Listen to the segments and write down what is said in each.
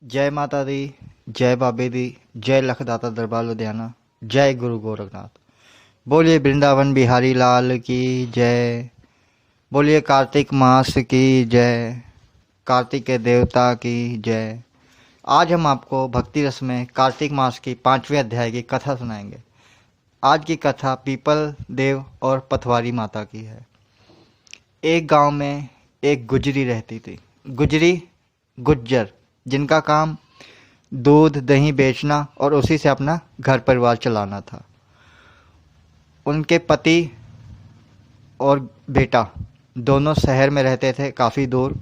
जय माता दी, जय बाबे दी, जय लखदाता दरबार लुधियाना, जय गुरु गोरखनाथ। बोलिए वृंदावन बिहारी लाल की जय। बोलिए कार्तिक मास की जय, कार्तिक के देवता की जय। आज हम आपको भक्ति रस में कार्तिक मास की 5वें अध्याय की कथा सुनाएंगे। आज की कथा पीपल देव और पथवारी माता की है। एक गांव में एक गुजरी रहती थी। गुजरी गुज्जर, जिनका काम दूध दही बेचना और उसी से अपना घर परिवार चलाना था। उनके पति और बेटा दोनों शहर में रहते थे, काफ़ी दूर,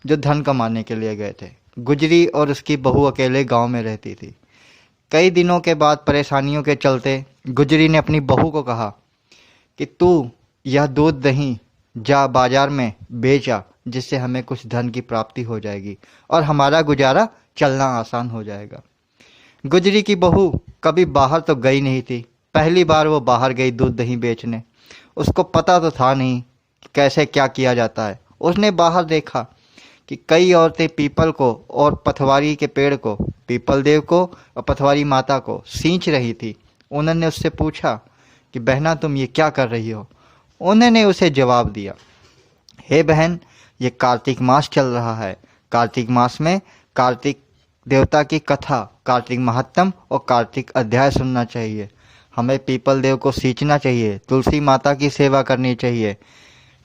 जो धन कमाने के लिए गए थे। गुजरी और उसकी बहू अकेले गांव में रहती थी। कई दिनों के बाद परेशानियों के चलते गुजरी ने अपनी बहू को कहा कि तू यह दूध दही जा बाजार में बेचा, जिससे हमें कुछ धन की प्राप्ति हो जाएगी और हमारा गुजारा चलना आसान हो जाएगा। गुजरी की बहू कभी बाहर तो गई नहीं थी। पहली बार वो बाहर गई दूध दही बेचने। उसको पता तो था नहीं कि कैसे क्या किया जाता है। उसने बाहर देखा कि कई औरतें पीपल को और पथवारी के पेड़ को, पीपल देव को और पथवारी माता को सींच रही थी। उन्होंने उससे पूछा कि बहना तुम ये क्या कर रही हो। उन्होंने उसे जवाब दिया, हे बहन, ये कार्तिक मास चल रहा है। कार्तिक मास में कार्तिक देवता की कथा, कार्तिक महात्म और कार्तिक अध्याय सुनना चाहिए। हमें पीपल देव को सींचना चाहिए, तुलसी माता की सेवा करनी चाहिए,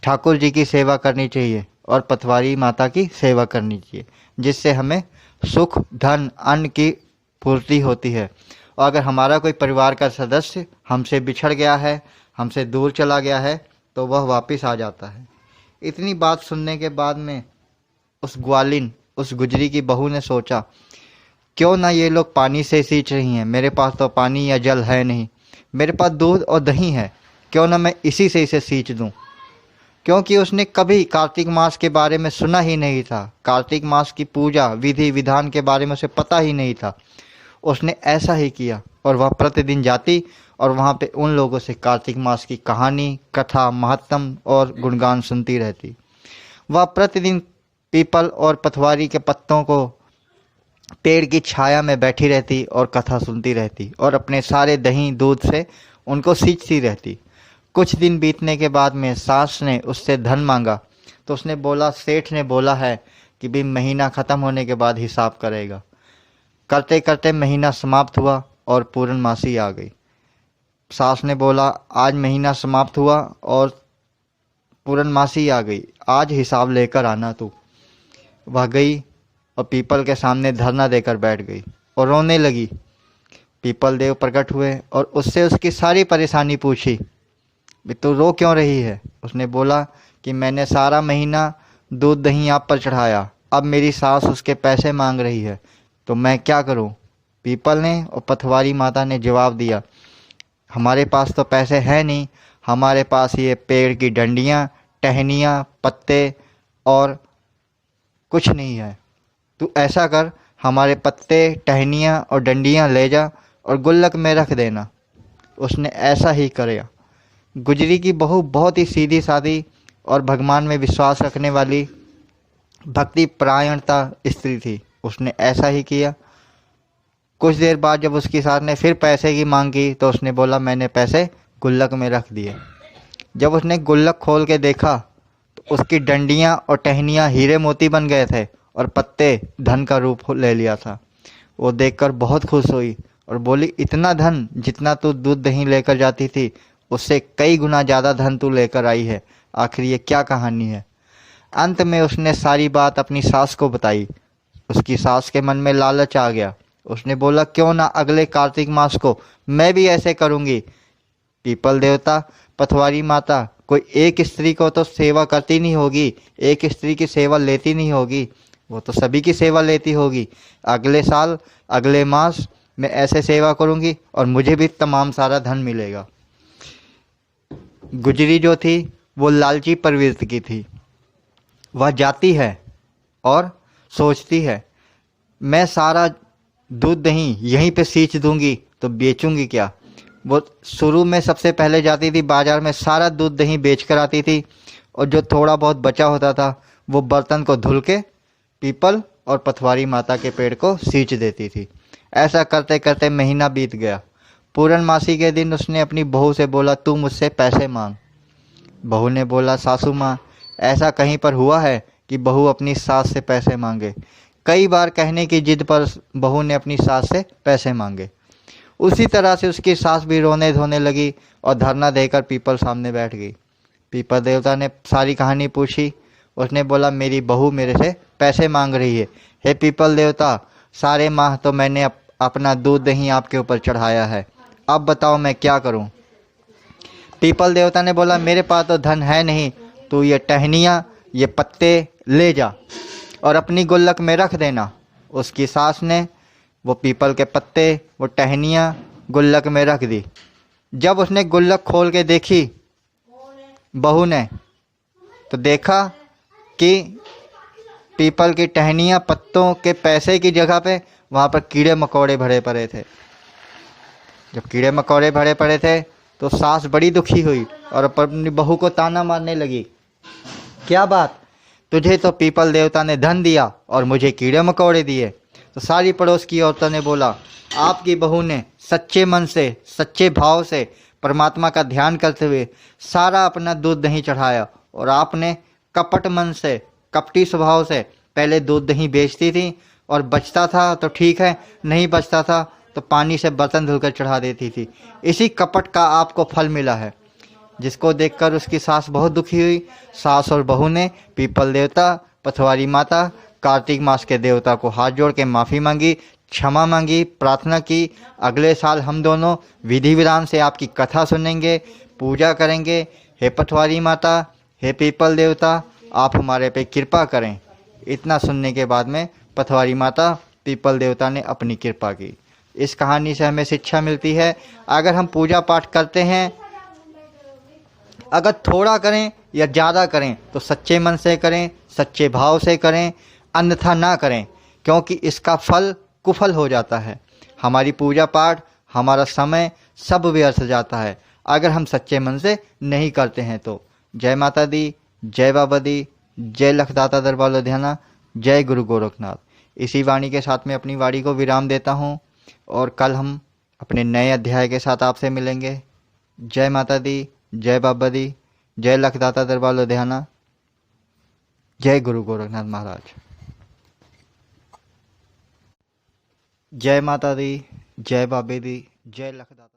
ठाकुर जी की सेवा करनी चाहिए और पथवारी माता की सेवा करनी चाहिए, जिससे हमें सुख धन अन्न की पूर्ति होती है। और अगर हमारा कोई परिवार का सदस्य हमसे बिछड़ गया है, हमसे दूर चला गया है, तो वह वापस आ जाता है। इतनी बात सुनने के बाद में उस ग्वालिन, उस गुजरी की बहू ने सोचा, क्यों ना ये लोग पानी से सींच रही हैं, मेरे पास तो पानी या जल है नहीं, मेरे पास दूध और दही है, क्यों ना मैं इसी से इसे सींच दूं। क्योंकि उसने कभी कार्तिक मास के बारे में सुना ही नहीं था। कार्तिक मास की पूजा विधि विधान के बारे में उसे पता ही नहीं था। उसने ऐसा ही किया और वह प्रतिदिन जाती और वहाँ पे उन लोगों से कार्तिक मास की कहानी, कथा, महात्म और गुणगान सुनती रहती। वह प्रतिदिन पीपल और पथवारी के पत्तों को पेड़ की छाया में बैठी रहती और कथा सुनती रहती और अपने सारे दही दूध से उनको सींचती रहती। कुछ दिन बीतने के बाद में सास ने उससे धन मांगा तो उसने बोला, सेठ ने बोला है कि भी महीना ख़त्म होने के बाद हिसाब करेगा। करते करते महीना समाप्त हुआ और पूर्णमासी आ गई। सास ने बोला, आज महीना समाप्त हुआ और पूर्णमासी आ गई, आज हिसाब लेकर आना तू। वह गई और पीपल के सामने धरना देकर बैठ गई और रोने लगी। पीपल देव प्रकट हुए और उससे उसकी सारी परेशानी पूछी, भी तू रो क्यों रही है। उसने बोला कि मैंने सारा महीना दूध दही आप पर चढ़ाया, अब मेरी सास उसके पैसे मांग रही है, तो मैं क्या करूं। पीपल ने और पथवारी माता ने जवाब दिया, हमारे पास तो पैसे हैं नहीं, हमारे पास ये पेड़ की डंडियाँ, टहनियाँ, पत्ते और कुछ नहीं है। तू ऐसा कर, हमारे पत्ते, टहनियाँ और डंडियाँ ले जा और गुल्लक में रख देना। उसने ऐसा ही किया। गुजरी की बहू बहुत ही सीधी सादी और भगवान में विश्वास रखने वाली भक्ति परायणता स्त्री थी। उसने ऐसा ही किया। कुछ देर बाद जब उसकी सास ने फिर पैसे की मांग की तो उसने बोला, मैंने पैसे गुल्लक में रख दिए। जब उसने गुल्लक खोल के देखा तो उसकी डंडियाँ और टहनियाँ हीरे मोती बन गए थे और पत्ते धन का रूप ले लिया था। वो देखकर बहुत खुश हुई और बोली, इतना धन जितना तू दूध दही लेकर जाती थी उससे कई गुना ज़्यादा धन तू लेकर आई है, आखिर ये क्या कहानी है। अंत में उसने सारी बात अपनी सास को बताई। उसकी सास के मन में लालच आ गया। उसने बोला, क्यों ना अगले कार्तिक मास को मैं भी ऐसे करूँगी। पीपल देवता, पथवारी माता कोई एक स्त्री को तो सेवा करती नहीं होगी, एक स्त्री की सेवा लेती नहीं होगी, वो तो सभी की सेवा लेती होगी। अगले साल, अगले मास मैं ऐसे सेवा करूँगी और मुझे भी तमाम सारा धन मिलेगा। गुजरी जो थी वो लालची प्रवृत्ति की थी। वह जाती है और सोचती है, मैं सारा दूध दही यहीं पे सींच दूंगी तो बेचूंगी क्या। वो शुरू में सबसे पहले जाती थी बाजार में, सारा दूध दही बेच कर आती थी और जो थोड़ा बहुत बचा होता था वो बर्तन को धुल के पीपल और पथवारी माता के पेड़ को सींच देती थी। ऐसा करते करते महीना बीत गया। पूर्णमासी के दिन उसने अपनी बहू से बोला, तू मुझसे पैसे मांग। बहू ने बोला, सासू माँ, ऐसा कहीं पर हुआ है कि बहू अपनी सास से पैसे मांगे। कई बार कहने की जिद पर बहू ने अपनी सास से पैसे मांगे। उसी तरह से उसकी सास भी रोने धोने लगी और धरना देकर पीपल सामने बैठ गई। पीपल देवता ने सारी कहानी पूछी। उसने बोला, मेरी बहू मेरे से पैसे मांग रही है। हे पीपल देवता, सारे माह तो मैंने अपना दूध दही आपके ऊपर चढ़ाया है, अब बताओ मैं क्या करूं। पीपल देवता ने बोला, मेरे पास तो धन है नहीं, तू ये टहनियाँ ये पत्ते ले जा और अपनी गुल्लक में रख देना। उसकी सास ने वो पीपल के पत्ते, वो टहनियाँ गुल्लक में रख दी। जब उसने गुल्लक खोल के देखी बहू ने, तो देखा कि पीपल की टहनियाँ पत्तों के पैसे की जगह पे वहाँ पर कीड़े मकोड़े भरे पड़े थे। जब कीड़े मकोड़े भरे पड़े थे तो सास बड़ी दुखी हुई और अपनी बहू को ताना मारने लगी, क्या बात, तुझे तो पीपल देवता ने धन दिया और मुझे कीड़े मकोड़े दिए। तो सारी पड़ोस की औरतों ने बोला, आपकी बहू ने सच्चे मन से सच्चे भाव से परमात्मा का ध्यान करते हुए सारा अपना दूध दही चढ़ाया, और आपने कपट मन से कपटी स्वभाव से पहले दूध दही बेचती थी और बचता था तो ठीक है, नहीं बचता था तो पानी से बर्तन धुलकर चढ़ा देती थी। इसी कपट का आपको फल मिला है। जिसको देखकर उसकी सास बहुत दुखी हुई। सास और बहू ने पीपल देवता, पथवारी माता, कार्तिक मास के देवता को हाथ जोड़ के माफ़ी मांगी, क्षमा मांगी, प्रार्थना की। अगले साल हम दोनों विधि विधान से आपकी कथा सुनेंगे, पूजा करेंगे। हे पथवारी माता, हे पीपल देवता, आप हमारे पे कृपा करें। इतना सुनने के बाद में पथवारी माता, पीपल देवता ने अपनी कृपा की। इस कहानी से हमें शिक्षा मिलती है, अगर हम पूजा पाठ करते हैं, अगर थोड़ा करें या ज़्यादा करें तो सच्चे मन से करें, सच्चे भाव से करें, अन्यथा ना करें, क्योंकि इसका फल कुफल हो जाता है। हमारी पूजा पाठ, हमारा समय सब व्यर्थ जाता है अगर हम सच्चे मन से नहीं करते हैं तो। जय माता दी, जय बाबा दी, जय लखदाता दरबार लुधियाना, जय गुरु गोरखनाथ। इसी वाणी के साथ में अपनी वाणी को विराम देता हूँ और कल हम अपने नए अध्याय के साथ आपसे मिलेंगे। जय माता दी, जय बाबा दी, जय लखदाता दरबार लुधियाना, जय गुरु गोरखनाथ महाराज। जय माता दी, जय बाबे दी, जय लखदाता।